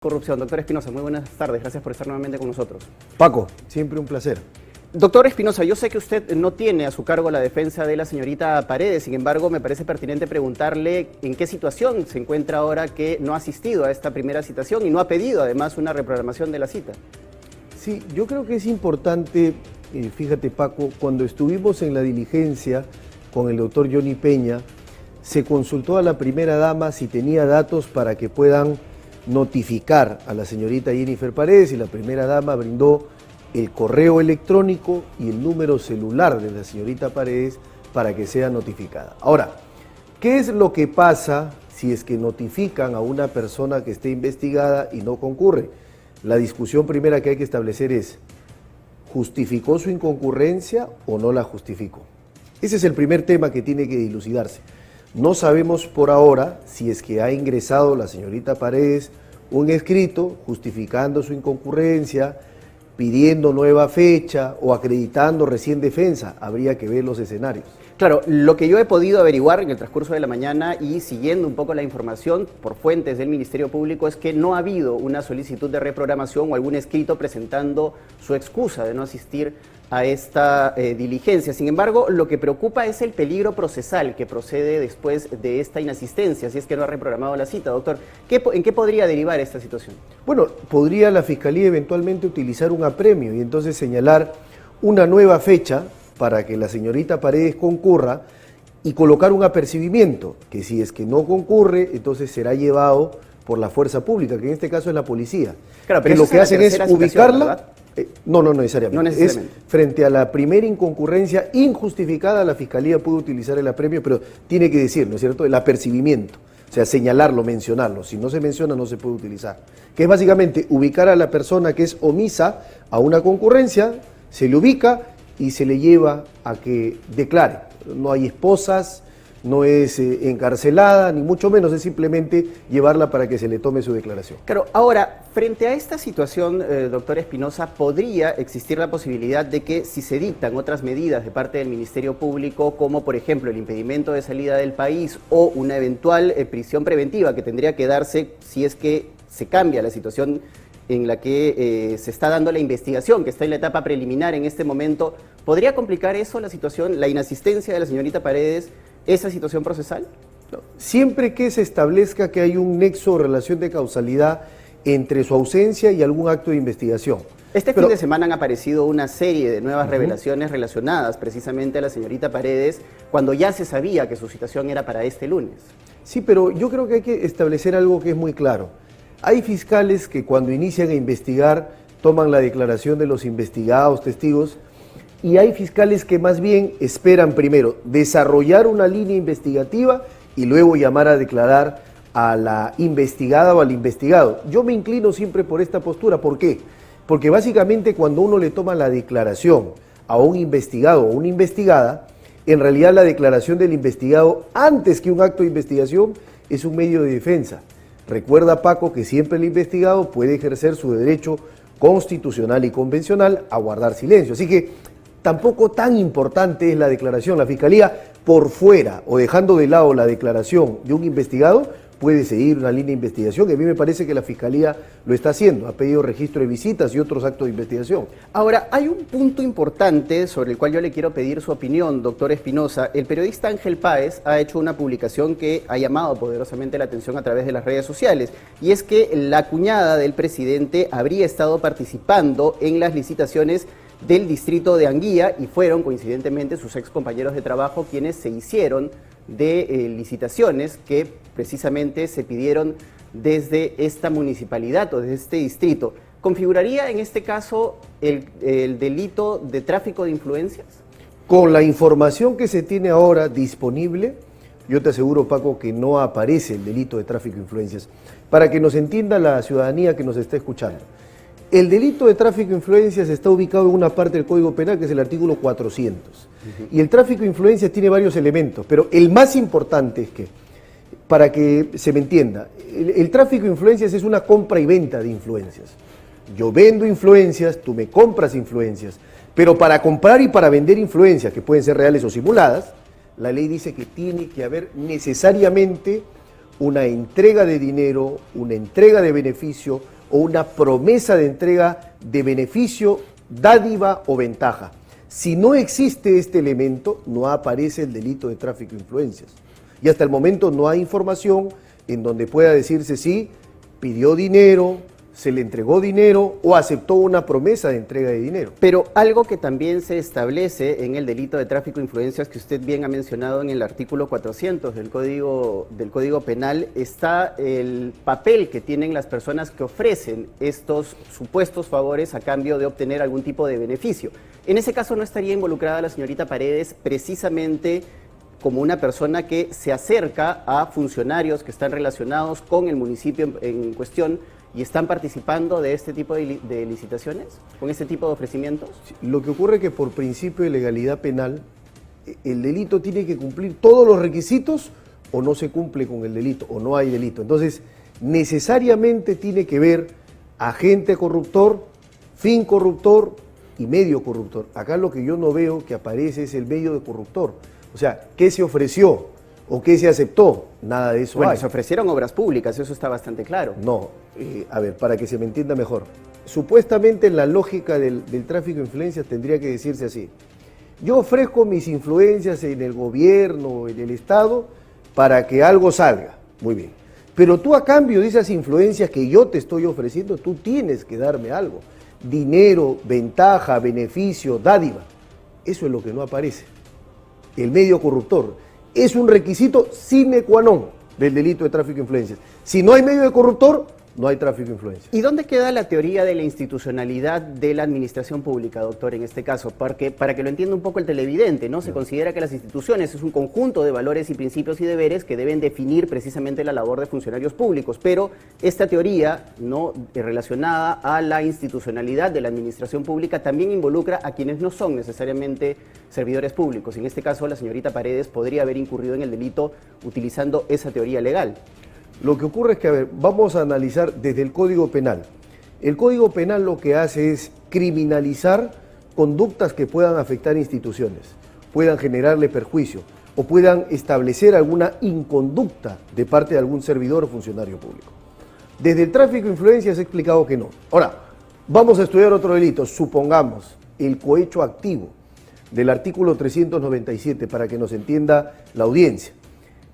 Corrupción. Doctor Espinosa, muy buenas tardes. Gracias por estar nuevamente con nosotros. Paco, siempre un placer. Doctor Espinosa, yo sé que usted no tiene a su cargo la defensa de la señorita Paredes, sin embargo, me parece pertinente preguntarle en qué situación se encuentra ahora que no ha asistido a esta primera citación y no ha pedido además una reprogramación de la cita. Sí, yo creo que es importante, fíjate Paco, cuando estuvimos en la diligencia con el doctor Johnny Peña, se consultó a la primera dama si tenía datos para que puedan notificar a la señorita Jennifer Paredes, y la primera dama brindó el correo electrónico y el número celular de la señorita Paredes para que sea notificada. Ahora, ¿qué es lo que pasa si es que notifican a una persona que esté investigada y no concurre? La discusión primera que hay que establecer es, ¿justificó su inconcurrencia o no la justificó? Ese es el primer tema que tiene que dilucidarse. No sabemos por ahora si es que ha ingresado la señorita Paredes un escrito justificando su inconcurrencia, pidiendo nueva fecha o acreditando recién defensa. Habría que ver los escenarios. Claro, lo que yo he podido averiguar en el transcurso de la mañana y siguiendo un poco la información por fuentes del Ministerio Público es que no ha habido una solicitud de reprogramación o algún escrito presentando su excusa de no asistir a esta diligencia. Sin embargo, lo que preocupa es el peligro procesal que procede después de esta inasistencia, si es que no ha reprogramado la cita. Doctor, ¿en qué podría derivar esta situación? Bueno, podría la Fiscalía eventualmente utilizar un apremio y entonces señalar una nueva fecha para que la señorita Paredes concurra y colocar un apercibimiento, que si es que no concurre, entonces será llevado por la fuerza pública, que en este caso es la policía. Claro, pero que lo que hacen es ubicarla. No necesariamente. No necesariamente. Es frente a la primera inconcurrencia injustificada, la Fiscalía puede utilizar el apremio, pero tiene que decir, ¿no es cierto?, el apercibimiento. O sea, señalarlo, mencionarlo. Si no se menciona, no se puede utilizar. Que es básicamente ubicar a la persona que es omisa a una concurrencia, se le ubica y se le lleva a que declare. No hay esposas, no es encarcelada, ni mucho menos, es simplemente llevarla para que se le tome su declaración. Claro, ahora, frente a esta situación, doctor Espinosa, ¿podría existir la posibilidad de que si se dictan otras medidas de parte del Ministerio Público, como por ejemplo el impedimento de salida del país o una eventual prisión preventiva que tendría que darse si es que se cambia la situación en la que se está dando la investigación, que está en la etapa preliminar en este momento, ¿podría complicar eso la situación, la inasistencia de la señorita Paredes, esa situación procesal? No. Siempre que se establezca que hay un nexo o relación de causalidad entre su ausencia y algún acto de investigación. Fin de semana han aparecido una serie de nuevas revelaciones relacionadas precisamente a la señorita Paredes, cuando ya se sabía que su citación era para este lunes. Sí, pero yo creo que hay que establecer algo que es muy claro. Hay fiscales que cuando inician a investigar toman la declaración de los investigados, testigos, y hay fiscales que más bien esperan primero desarrollar una línea investigativa y luego llamar a declarar a la investigada o al investigado. Yo me inclino siempre por esta postura. ¿Por qué? Porque básicamente cuando uno le toma la declaración a un investigado o una investigada, en realidad la declaración del investigado antes que un acto de investigación es un medio de defensa. Recuerda, Paco, que siempre el investigado puede ejercer su derecho constitucional y convencional a guardar silencio. Así que tampoco tan importante es la declaración. La Fiscalía, por fuera o dejando de lado la declaración de un investigado, puede seguir una línea de investigación, y a mí me parece que la Fiscalía lo está haciendo, ha pedido registro de visitas y otros actos de investigación. Ahora, hay un punto importante sobre el cual yo le quiero pedir su opinión, doctor Espinosa. El periodista Ángel Páez ha hecho una publicación que ha llamado poderosamente la atención a través de las redes sociales, y es que la cuñada del presidente habría estado participando en las licitaciones del distrito de Anguía y fueron coincidentemente sus ex compañeros de trabajo quienes se hicieron de licitaciones que precisamente se pidieron desde esta municipalidad o desde este distrito. ¿Configuraría en este caso el delito de tráfico de influencias? Con la información que se tiene ahora disponible, yo te aseguro, Paco, que no aparece el delito de tráfico de influencias. Para que nos entienda la ciudadanía que nos está escuchando, el delito de tráfico de influencias está ubicado en una parte del Código Penal, que es el artículo 400. Y el tráfico de influencias tiene varios elementos, pero el más importante es que, para que se me entienda, el tráfico de influencias es una compra y venta de influencias. Yo vendo influencias, tú me compras influencias, pero para comprar y para vender influencias, que pueden ser reales o simuladas, la ley dice que tiene que haber necesariamente una entrega de dinero, una entrega de beneficio o una promesa de entrega de beneficio, dádiva o ventaja. Si no existe este elemento, no aparece el delito de tráfico de influencias. Y hasta el momento no hay información en donde pueda decirse si pidió dinero, se le entregó dinero o aceptó una promesa de entrega de dinero. Pero algo que también se establece en el delito de tráfico de influencias, que usted bien ha mencionado en el artículo 400 del Código Penal, está el papel que tienen las personas que ofrecen estos supuestos favores a cambio de obtener algún tipo de beneficio. En ese caso, ¿no estaría involucrada la señorita Paredes precisamente como una persona que se acerca a funcionarios que están relacionados con el municipio en cuestión y están participando de este tipo de licitaciones, con este tipo de ofrecimientos? Lo que ocurre es que por principio de legalidad penal, el delito tiene que cumplir todos los requisitos o no se cumple con el delito o no hay delito. Entonces, necesariamente tiene que ver agente corruptor, fin corruptor y medio corruptor. Acá lo que yo no veo que aparece es el medio de corruptor. O sea, ¿qué se ofreció o qué se aceptó? Nada de eso Bueno, hay. se ofrecieron obras públicas, eso está bastante claro. No, a ver, para que se me entienda mejor. Supuestamente en la lógica del tráfico de influencias tendría que decirse así. Yo ofrezco mis influencias en el gobierno, en el Estado, para que algo salga. Muy bien. Pero tú a cambio de esas influencias que yo te estoy ofreciendo, tú tienes que darme algo. Dinero, ventaja, beneficio, dádiva. Eso es lo que no aparece. El medio corruptor es un requisito sine qua non del delito de tráfico de influencias. Si no hay medio de corruptor, no hay tráfico de influencias. ¿Y dónde queda la teoría de la institucionalidad de la administración pública, doctor, en este caso? Porque, para que lo entienda un poco el televidente, ¿no? Se considera que las instituciones es un conjunto de valores y principios y deberes que deben definir precisamente la labor de funcionarios públicos, pero esta teoría, ¿no?, relacionada a la institucionalidad de la administración pública también involucra a quienes no son necesariamente servidores públicos. En este caso, la señorita Paredes podría haber incurrido en el delito utilizando esa teoría legal. Lo que ocurre es que, a ver, vamos a analizar desde el Código Penal. El Código Penal lo que hace es criminalizar conductas que puedan afectar instituciones, puedan generarle perjuicio o puedan establecer alguna inconducta de parte de algún servidor o funcionario público. Desde el tráfico de influencias he explicado que no. Ahora, vamos a estudiar otro delito, supongamos el cohecho activo del artículo 397 para que nos entienda la audiencia.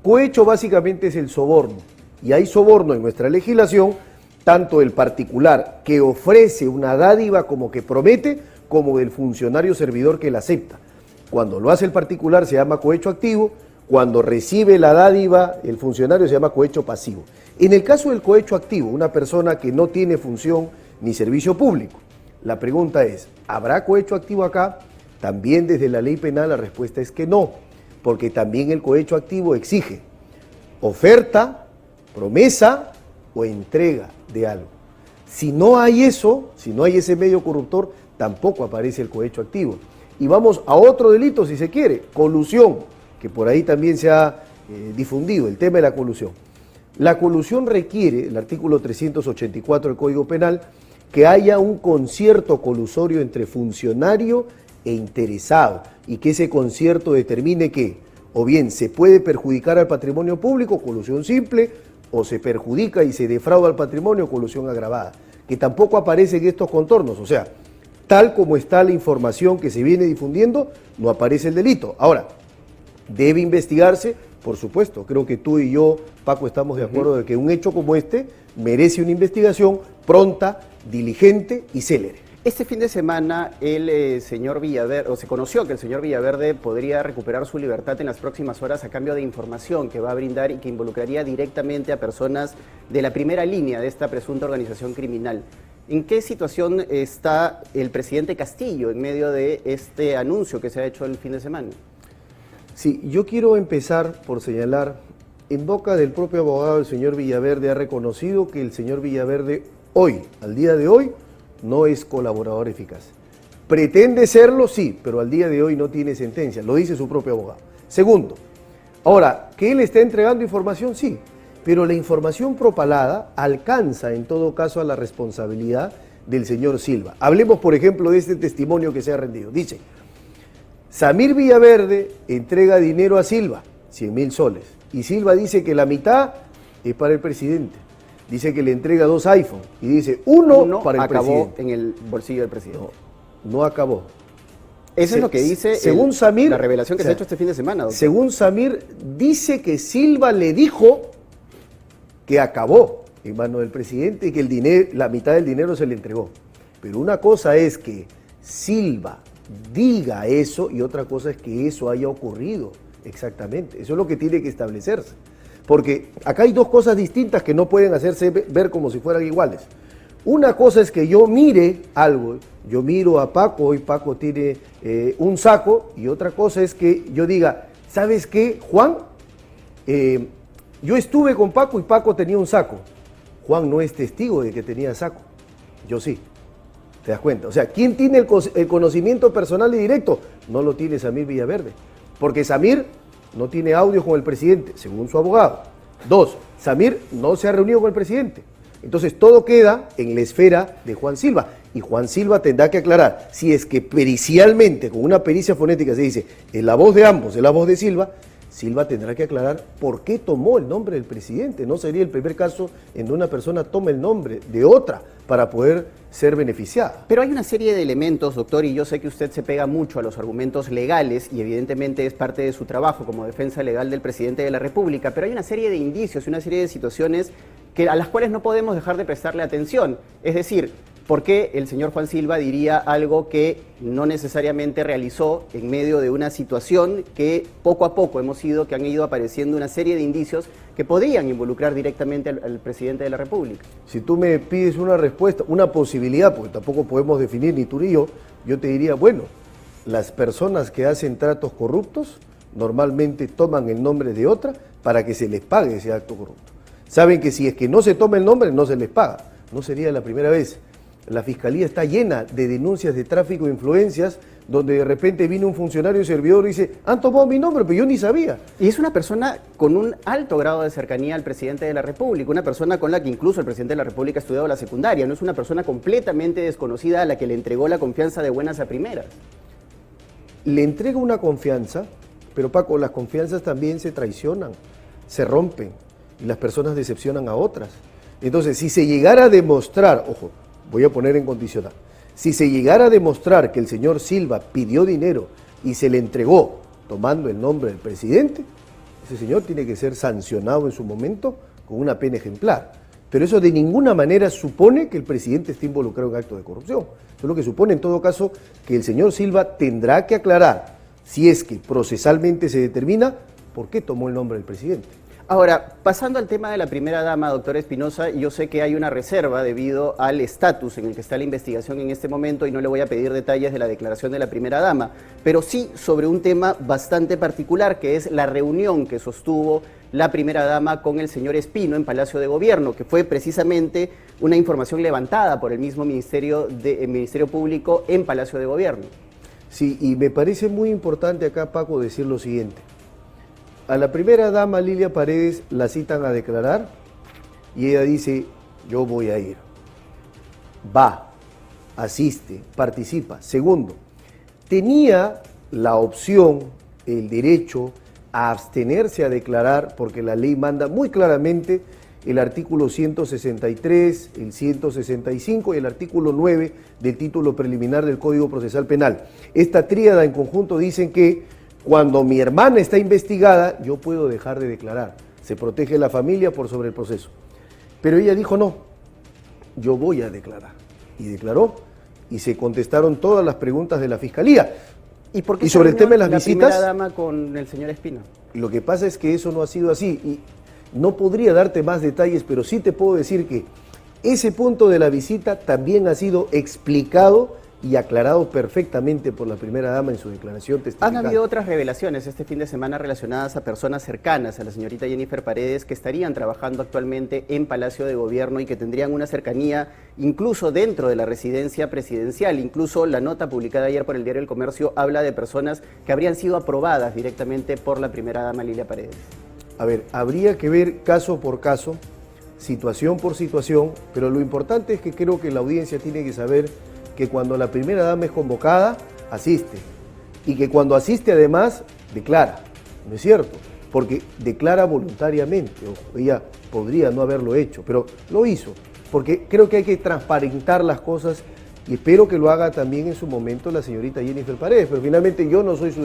Cohecho básicamente es el soborno. Y hay soborno en nuestra legislación, tanto del particular que ofrece una dádiva como que promete, como del funcionario servidor que la acepta. Cuando lo hace el particular se llama cohecho activo, cuando recibe la dádiva el funcionario se llama cohecho pasivo. En el caso del cohecho activo, una persona que no tiene función ni servicio público, la pregunta es, ¿habrá cohecho activo acá? También desde la ley penal la respuesta es que no, porque también el cohecho activo exige oferta, promesa o entrega de algo. Si no hay eso, si no hay ese medio corruptor, tampoco aparece el cohecho activo. Y vamos a otro delito, si se quiere, colusión, que por ahí también se ha difundido, el tema de la colusión. La colusión requiere, el artículo 384 del Código Penal, que haya un concierto colusorio entre funcionario e interesado, y que ese concierto determine que, o bien se puede perjudicar al patrimonio público, colusión simple, o se perjudica y se defrauda al patrimonio, colusión agravada, que tampoco aparece en estos contornos. O sea, tal como está la información que se viene difundiendo, no aparece el delito. Ahora, ¿debe investigarse? Por supuesto, creo que tú y yo, Paco, estamos de acuerdo de que un hecho como este merece una investigación pronta, diligente y célere. Este fin de semana el señor Villaverde, o se conoció que el señor Villaverde podría recuperar su libertad en las próximas horas a cambio de información que va a brindar y que involucraría directamente a personas de la primera línea de esta presunta organización criminal. ¿En qué situación está el presidente Castillo en medio de este anuncio que se ha hecho el fin de semana? Sí, yo quiero empezar por señalar, en boca del propio abogado, el señor Villaverde ha reconocido que el señor Villaverde hoy, al día de hoy, no es colaborador eficaz. Pretende serlo, sí, pero al día de hoy no tiene sentencia, lo dice su propio abogado. Segundo, ahora, ¿que él está entregando información? Sí, pero la información propalada alcanza en todo caso a la responsabilidad del señor Silva. Hablemos, por ejemplo, de este testimonio que se ha rendido. Dice, Samir Villaverde entrega dinero a Silva, 100.000 soles, y Silva dice que la mitad es para el presidente. Dice que le entrega 2 iPhones y dice uno para el acabó presidente. en el bolsillo del presidente. No acabó. Eso es lo que dice según Samir, la revelación que se ha hecho este fin de semana, doctor. Según Samir, dice que Silva le dijo que acabó en manos del presidente y que el dinero, la mitad del dinero se le entregó. Pero una cosa es que Silva diga eso y otra cosa es que eso haya ocurrido exactamente. Eso es lo que tiene que establecerse. Porque acá hay 2 cosas distintas que no pueden hacerse ver como si fueran iguales. Una cosa es que yo mire algo, yo miro a Paco, hoy Paco tiene un saco, y otra cosa es que yo diga, ¿sabes qué, Juan? Yo estuve con Paco y Paco tenía un saco. Juan no es testigo de que tenía saco, yo sí. ¿Te das cuenta? O sea, ¿quién tiene el conocimiento personal y directo? No lo tiene Samir Villaverde, porque Samir no tiene audio con el presidente, según su abogado. 2, Samir no se ha reunido con el presidente. Entonces todo queda en la esfera de Juan Silva. Y Juan Silva tendrá que aclarar si es que pericialmente, con una pericia fonética se dice, es la voz de ambos, es la voz de Silva, Silva tendrá que aclarar por qué tomó el nombre del presidente. No sería el primer caso en donde una persona toma el nombre de otra para poder ser beneficiada. Pero hay una serie de elementos, doctor, y yo sé que usted se pega mucho a los argumentos legales y evidentemente es parte de su trabajo como defensa legal del presidente de la República, pero hay una serie de indicios y una serie de situaciones a las cuales no podemos dejar de prestarle atención. Es decir, ¿por qué el señor Juan Silva diría algo que no necesariamente realizó en medio de una situación que poco a poco que han ido apareciendo una serie de indicios que podrían involucrar directamente al presidente de la República? Si tú me pides una respuesta, una posibilidad, porque tampoco podemos definir ni tú ni yo te diría, bueno, las personas que hacen tratos corruptos normalmente toman el nombre de otra para que se les pague ese acto corrupto. Saben que si es que no se toma el nombre, no se les paga. No sería la primera vez. La Fiscalía está llena de denuncias de tráfico de influencias donde de repente viene un funcionario servidor y dice, han tomado mi nombre, pero yo ni sabía. Y es una persona con un alto grado de cercanía al presidente de la República, una persona con la que incluso el presidente de la República ha estudiado la secundaria, no es una persona completamente desconocida a la que le entregó la confianza de buenas a primeras. Le entrega una confianza, pero Paco, las confianzas también se traicionan, se rompen y las personas decepcionan a otras. Entonces, si se llegara a demostrar, ojo, voy a poner en condicional, si se llegara a demostrar que el señor Silva pidió dinero y se le entregó tomando el nombre del presidente, ese señor tiene que ser sancionado en su momento con una pena ejemplar. Pero eso de ninguna manera supone que el presidente esté involucrado en actos de corrupción. Eso es lo que supone en todo caso que el señor Silva tendrá que aclarar, si es que procesalmente se determina, por qué tomó el nombre del presidente. Ahora, pasando al tema de la primera dama, doctor Espinosa, yo sé que hay una reserva debido al estatus en el que está la investigación en este momento y no le voy a pedir detalles de la declaración de la primera dama, pero sí sobre un tema bastante particular, que es la reunión que sostuvo la primera dama con el señor Espino en Palacio de Gobierno, que fue precisamente una información levantada por el mismo Ministerio Público en Palacio de Gobierno. Sí, y me parece muy importante acá, Paco, decir lo siguiente. A la primera dama, Lilia Paredes, la citan a declarar y ella dice, yo voy a ir. Va, asiste, participa. Segundo, tenía la opción, el derecho a abstenerse a declarar, porque la ley manda muy claramente el artículo 163, el 165 y el artículo 9 del título preliminar del Código Procesal Penal. Esta tríada en conjunto dicen que cuando mi hermana está investigada, yo puedo dejar de declarar. Se protege la familia por sobre el proceso. Pero ella dijo no, yo voy a declarar. Y declaró, y se contestaron todas las preguntas de la Fiscalía. ¿Y por qué sobre el tema de las visitas? La primera dama con el señor Espino. Lo que pasa es que eso no ha sido así. Y no podría darte más detalles, pero sí te puedo decir que ese punto de la visita también ha sido explicado y aclarado perfectamente por la primera dama en su declaración testifical. Han habido otras revelaciones este fin de semana relacionadas a personas cercanas a la señorita Jennifer Paredes que estarían trabajando actualmente en Palacio de Gobierno y que tendrían una cercanía incluso dentro de la residencia presidencial. Incluso la nota publicada ayer por el diario El Comercio habla de personas que habrían sido aprobadas directamente por la primera dama Lilia Paredes. A ver, habría que ver caso por caso, situación por situación, pero lo importante es que creo que la audiencia tiene que saber que cuando la primera dama es convocada, asiste. Y que cuando asiste además, declara. ¿No es cierto? Porque declara voluntariamente. Ojo, ella podría no haberlo hecho, pero lo hizo, porque creo que hay que transparentar las cosas y espero que lo haga también en su momento la señorita Jennifer Paredes, pero finalmente yo no soy su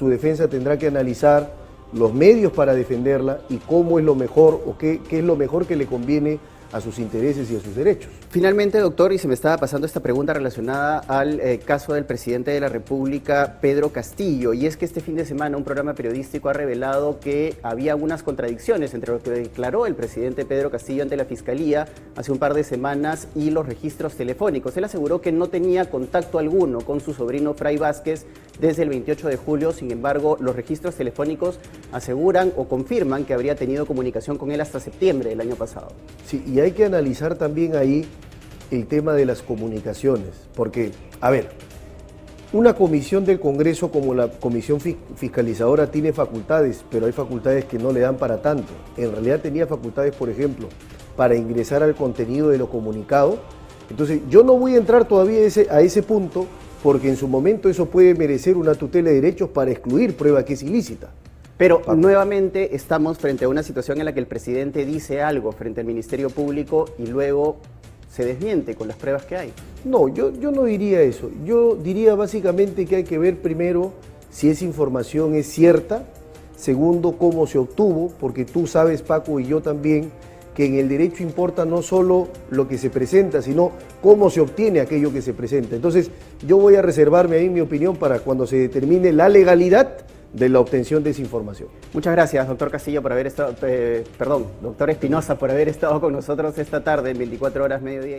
defensa tendrá que analizar los medios para defenderla y cómo es lo mejor o qué es lo mejor que le conviene a sus intereses y a sus derechos. Finalmente, doctor, y se me estaba pasando esta pregunta relacionada al caso del presidente de la República, Pedro Castillo, y es que este fin de semana un programa periodístico ha revelado que había algunas contradicciones entre lo que declaró el presidente Pedro Castillo ante la Fiscalía hace un par de semanas y los registros telefónicos. Él aseguró que no tenía contacto alguno con su sobrino Fray Vázquez desde el 28 de julio, sin embargo, los registros telefónicos aseguran o confirman que habría tenido comunicación con él hasta septiembre del año pasado. Sí, y hay que analizar también ahí el tema de las comunicaciones, porque, a ver, una comisión del Congreso como la Comisión Fiscalizadora tiene facultades, pero hay facultades que no le dan para tanto. En realidad tenía facultades, por ejemplo, para ingresar al contenido de lo comunicado. Entonces, yo no voy a entrar todavía a ese punto, porque en su momento eso puede merecer una tutela de derechos para excluir prueba que es ilícita. Pero nuevamente estamos frente a una situación en la que el presidente dice algo frente al Ministerio Público y luego se desmiente con las pruebas que hay. No, yo no diría eso. Yo diría básicamente que hay que ver primero si esa información es cierta, segundo, cómo se obtuvo, porque tú sabes, Paco, y yo también, que en el derecho importa no solo lo que se presenta, sino cómo se obtiene aquello que se presenta. Entonces, yo voy a reservarme ahí mi opinión para cuando se determine la legalidad de la obtención de esa información. Muchas gracias, doctor Castillo, por haber estado, doctor Espinosa, por haber estado con nosotros esta tarde en 24 horas mediodía.